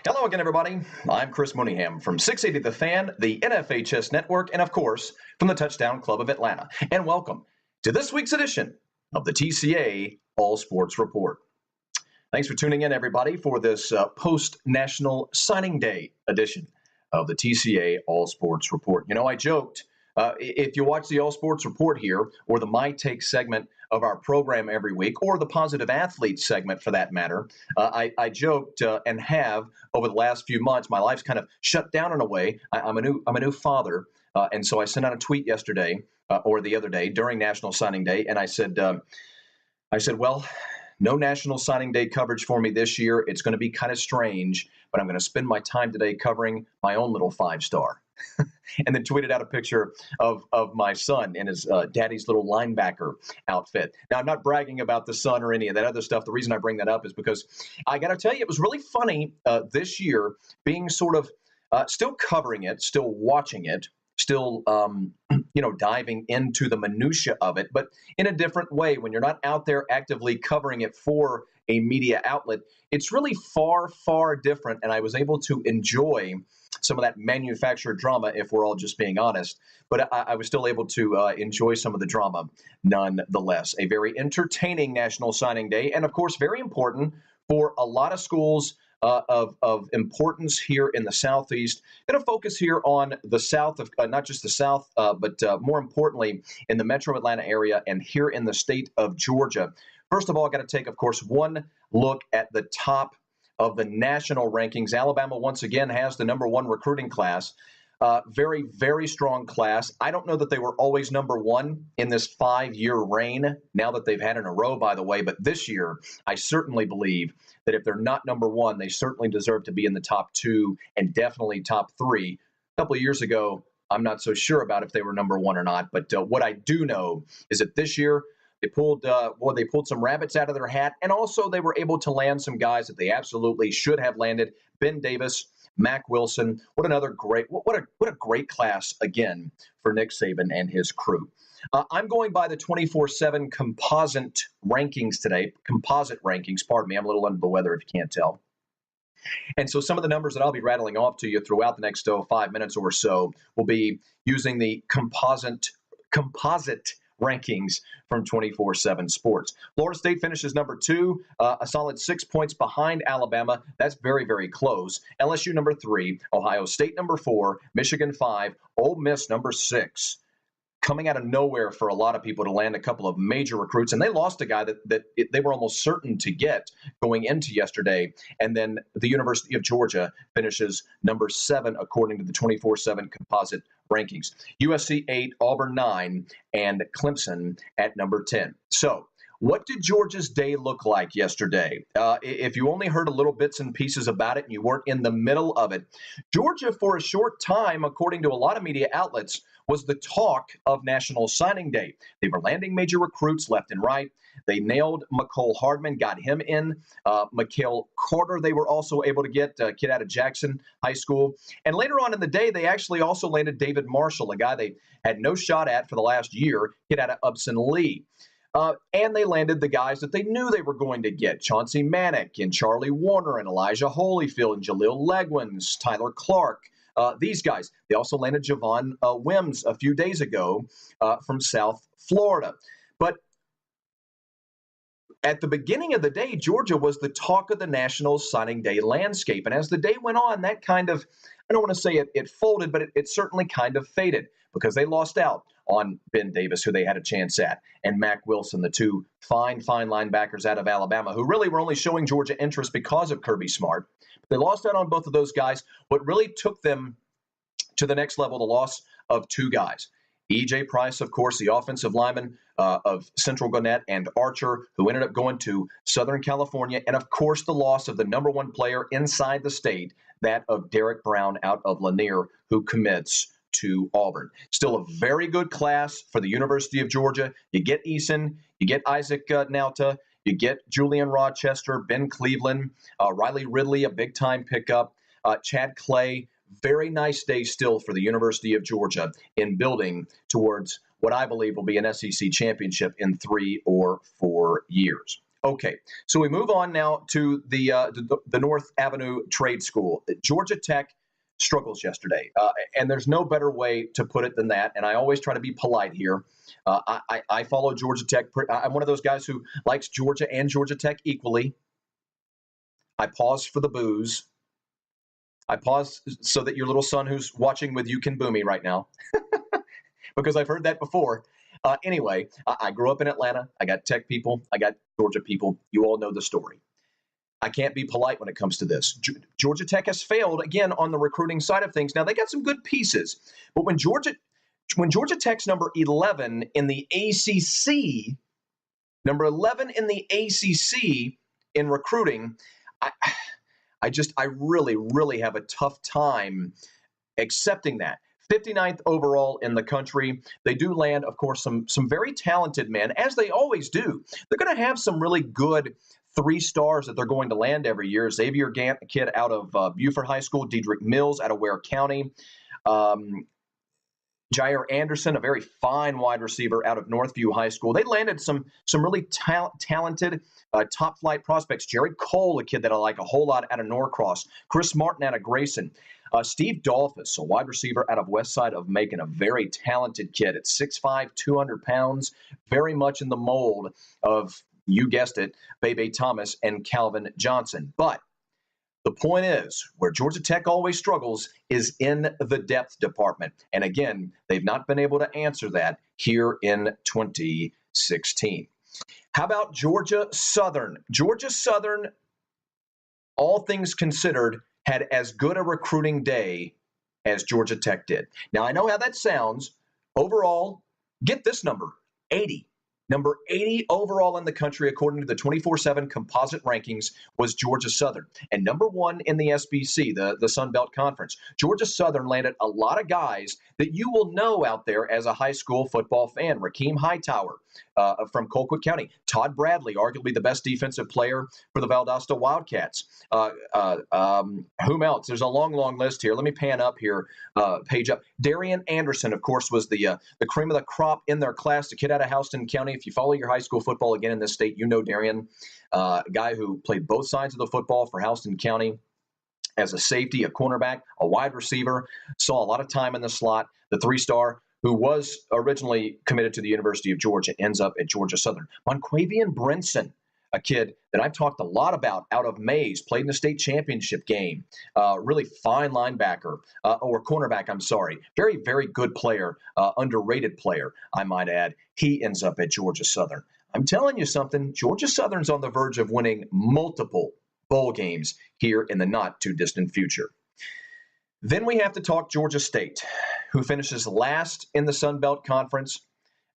Hello again, everybody. I'm Chris Mooneyham from 680 The Fan, the NFHS Network, and of course, from the Touchdown Club of Atlanta. And welcome to this week's edition of the TCA All Sports Report. Thanks for tuning in, everybody, for this post-National Signing Day edition of the TCA All Sports Report. You know, I joked, if you watch the All Sports Report here, or the My Take segment of our program every week, or the Positive Athlete segment for that matter, I joked and have over the last few months, my life's kind of shut down in a way. I'm a new father, and so I sent out a tweet yesterday or the other day during National Signing Day, and I said, well, no National Signing Day coverage for me this year. It's going to be kind of strange, but I'm going to spend my time today covering my own little five-star. And then tweeted out a picture of my son in his daddy's little linebacker outfit. Now, I'm not bragging about the son or any of that other stuff. The reason I bring that up is because I got to tell you, it was really funny this year being sort of still covering it, still watching it, still, diving into the minutia of it, but in a different way. When you're not out there actively covering it for a media outlet, it's really far, far different. And I was able to enjoy some of that manufactured drama, if we're all just being honest. But I was still able to enjoy some of the drama nonetheless. A very entertaining National Signing Day, and of course, very important for a lot of schools of importance here in the Southeast. Going to focus here on the South of not just the South, but more importantly in the Metro Atlanta area and here in the state of Georgia. First of all, I got to take, of course, one look at the top of the national rankings. Alabama once again has the number one recruiting class. Very, very strong class. I don't know that they were always number one in this 5-year reign, now that they've had in a row, by the way. But this year, I certainly believe that if they're not number one, they certainly deserve to be in the top two and definitely top three. A couple of years ago, I'm not so sure about if they were number one or not. But what I do know is that this year, they pulled some rabbits out of their hat, and also they were able to land some guys that they absolutely should have landed. Ben Davis, Mac Wilson, what a great class again for Nick Saban and his crew. I'm going by the 24/7 composite rankings today. Composite rankings, pardon me. I'm a little under the weather if you can't tell. And so some of the numbers that I'll be rattling off to you throughout the next 5 minutes or so will be using the composite rankings from 24/7 Sports. Florida State finishes number 2, a solid 6 points behind Alabama. That's very, very close. LSU number 3, Ohio State number 4, Michigan 5, Ole Miss number 6. Coming out of nowhere for a lot of people to land a couple of major recruits. And they lost a guy that they were almost certain to get going into yesterday. And then the University of Georgia finishes number 7, according to the 24/7 composite rankings. USC 8, Auburn 9, and Clemson at number 10. So what did Georgia's day look like yesterday? If you only heard a little bits and pieces about it and you weren't in the middle of it, Georgia, for a short time, according to a lot of media outlets, was the talk of National Signing Day. They were landing major recruits left and right. They nailed McCole Hardman, got him in. Mikael Carter, they were also able to get, a kid out of Jackson High School. And later on in the day, they actually also landed David Marshall, a guy they had no shot at for the last year, kid out of Upson Lee. And they landed the guys that they knew they were going to get: Chauncey Manick and Charlie Warner and Elijah Holyfield and Jaleel Legwins, Tyler Clark. These guys. They also landed Javon Wims a few days ago from South Florida. But at the beginning of the day, Georgia was the talk of the National Signing Day landscape. And as the day went on, that kind of, I don't want to say it folded, but it certainly kind of faded because they lost out on Ben Davis, who they had a chance at, and Mac Wilson, the two fine linebackers out of Alabama, who really were only showing Georgia interest because of Kirby Smart. They lost out on both of those guys. What really took them to the next level, the loss of two guys. E.J. Price, of course, the offensive lineman of Central Gwinnett, and Archer, who ended up going to Southern California. And, of course, the loss of the number one player inside the state, that of Derek Brown out of Lanier, who commits to Auburn. Still a very good class for the University of Georgia. You get Eason, you get Isaac Nauta, you get Julian Rochester, Ben Cleveland, Riley Ridley, a big-time pickup, Chad Clay. Very nice day still for the University of Georgia in building towards what I believe will be an SEC championship in 3 or 4 years. Okay, so we move on now to the North Avenue Trade School. Georgia Tech struggles yesterday, and there's no better way to put it than that. And I always try to be polite here. I follow Georgia Tech. I'm one of those guys who likes Georgia and Georgia Tech equally. I pause for the booze. I pause so that your little son who's watching with you can boo me right now, because I've heard that before. Anyway, I grew up in Atlanta. I got Tech people. I got Georgia people. You all know the story. I can't be polite when it comes to this. Georgia Tech has failed, again, on the recruiting side of things. Now, they got some good pieces. But when Georgia Tech's number 11 in the ACC, in recruiting, I really, really have a tough time accepting that. 59th overall in the country. They do land, of course, some very talented men, as they always do. They're going to have some really good 3 stars that they're going to land every year. Xavier Gant, a kid out of Buford High School. Dedrick Mills out of Ware County. Jair Anderson, a very fine wide receiver out of Northview High School. They landed some really talented top-flight prospects. Jared Cole, a kid that I like a whole lot out of Norcross. Chris Martin out of Grayson. Steve Dolphus, a wide receiver out of West Side of Macon, a very talented kid at 6'5", 200 pounds, very much in the mold of, you guessed it, Bebe Thomas and Calvin Johnson. But the point is, where Georgia Tech always struggles is in the depth department. And again, they've not been able to answer that here in 2016. How about Georgia Southern? Georgia Southern, all things considered, had as good a recruiting day as Georgia Tech did. Now, I know how that sounds. Overall, get this number, 80. Number 80 overall in the country, according to the 24/7 composite rankings, was Georgia Southern. And number 1 in the SBC, the Sun Belt Conference. Georgia Southern landed a lot of guys that you will know out there as a high school football fan. Rakeem Hightower from Colquitt County. Todd Bradley, arguably the best defensive player for the Valdosta Wildcats. Whom else? There's a long, long list here. Let me pan up here, page up. Darian Anderson, of course, was the cream of the crop in their class, the kid out of Houston County. If you follow your high school football again in this state, you know Darian, a guy who played both sides of the football for Houston County as a safety, a cornerback, a wide receiver, saw a lot of time in the slot. The 3-star who was originally committed to the University of Georgia, ends up at Georgia Southern. Monquavian Brinson, a kid that I've talked a lot about out of Mays, played in the state championship game. Really fine linebacker, or cornerback, I'm sorry. Very, very good player, underrated player, I might add. He ends up at Georgia Southern. I'm telling you something, Georgia Southern's on the verge of winning multiple bowl games here in the not-too-distant future. Then we have to talk Georgia State, who finishes last in the Sun Belt Conference.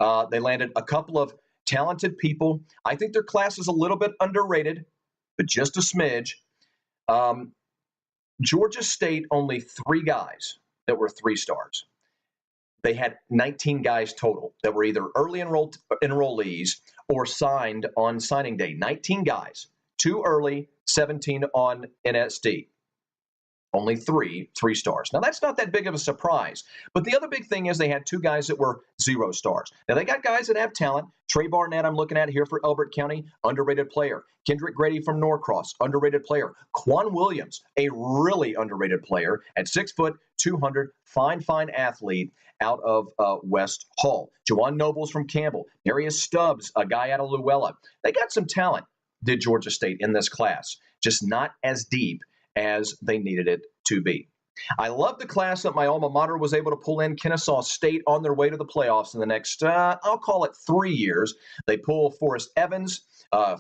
They landed a couple of talented people. I think their class is a little bit underrated, but just a smidge. Georgia State, only 3 guys that were 3-stars. They had 19 guys total that were either early enrollees or signed on signing day. 19 guys, 2 early, 17 on NSD. Only 3-stars. Now, that's not that big of a surprise. But the other big thing is they had 2 guys that were 0 stars. Now, they got guys that have talent. Trey Barnett, I'm looking at here for Elbert County, underrated player. Kendrick Grady from Norcross, underrated player. Quan Williams, a really underrated player at 6 foot, 200, fine athlete out of West Hall. Jawan Nobles from Campbell. Darius Stubbs, a guy out of Luella. They got some talent, did Georgia State, in this class. Just not as deep as they needed it to be. I love the class that my alma mater was able to pull in. Kennesaw State on their way to the playoffs in the next, I'll call it 3 years. They pull Forrest Evans,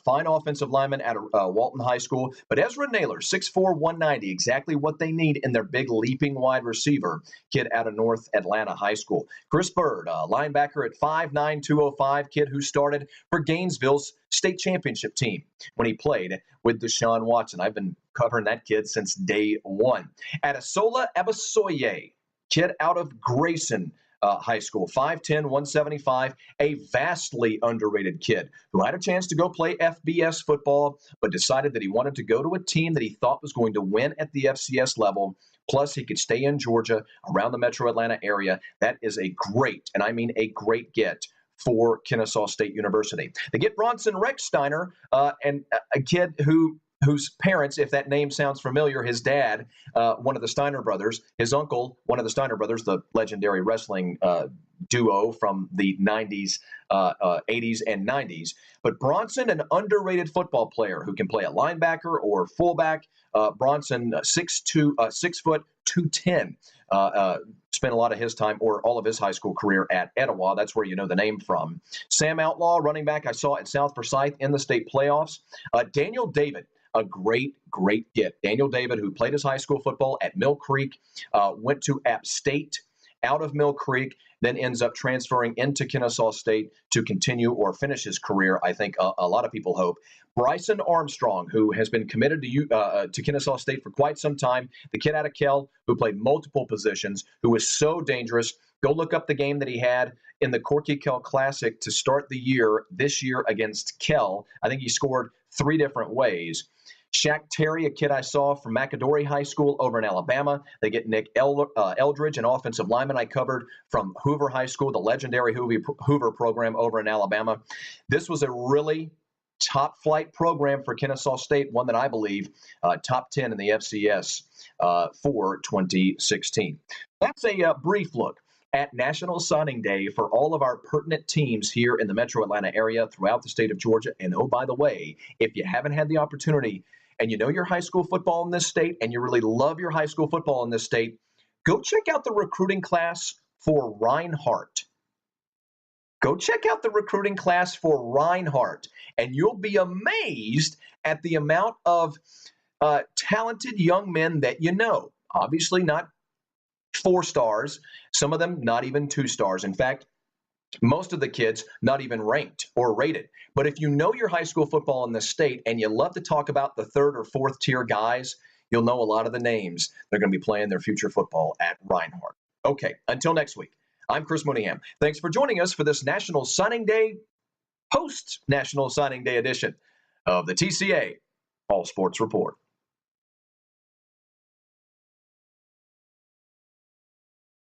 fine offensive lineman at Walton High School. But Ezra Naylor, 6'4", 190, exactly what they need in their big leaping wide receiver, kid out of North Atlanta High School. Chris Bird, linebacker at 5'9", 205, kid who started for Gainesville's state championship team when he played with Deshaun Watson. I've been covering that kid since day one. Adesola Abasoye, kid out of Grayson High School, 5'10", 175, a vastly underrated kid who had a chance to go play FBS football, but decided that he wanted to go to a team that he thought was going to win at the FCS level. Plus, he could stay in Georgia around the metro Atlanta area. That is a great, and I mean a great get for Kennesaw State University. They get Bronson Recksteiner, and a kid whose parents, if that name sounds familiar, his dad, one of the Steiner brothers, his uncle, one of the Steiner brothers, the legendary wrestling duo from the 90s, 80s, and 90s. But Bronson, an underrated football player who can play a linebacker or fullback. Bronson, 6 foot 210. Spent a lot of his time or all of his high school career at Etowah. That's where you know the name from. Sam Outlaw, running back I saw at South Forsyth in the state playoffs. Daniel David, a great get. Daniel David, who played his high school football at Mill Creek, went to App State out of Mill Creek, then ends up transferring into Kennesaw State to continue or finish his career, I think a lot of people hope. Bryson Armstrong, who has been committed to Kennesaw State for quite some time, the kid out of Kell who played multiple positions, who was so dangerous. Go look up the game that he had in the Corky Kell Classic to start the year this year against Kell. I think he scored 3 different ways. Shaq Terry, a kid I saw from McAdory High School over in Alabama. They get Nick Eldridge, an offensive lineman I covered from Hoover High School, the legendary Hoover program over in Alabama. This was a really top flight program for Kennesaw State, one that I believe top 10 in the FCS for 2016. That's a brief look at National Signing Day for all of our pertinent teams here in the metro Atlanta area throughout the state of Georgia. And oh, by the way, if you haven't had the opportunity and you know your high school football in this state and you really love your high school football in this state, go check out the recruiting class for Reinhardt. Go check out the recruiting class for Reinhardt, and you'll be amazed at the amount of talented young men that you know. Obviously not 4 stars, some of them not even 2 stars. In fact, most of the kids not even ranked or rated. But if you know your high school football in this state and you love to talk about the 3rd or 4th tier guys, you'll know a lot of the names they're going to be playing their future football at Reinhardt. Okay, until next week, I'm Chris Mooneyham. Thanks for joining us for this National Signing Day, post-National Signing Day edition of the TCA All Sports Report.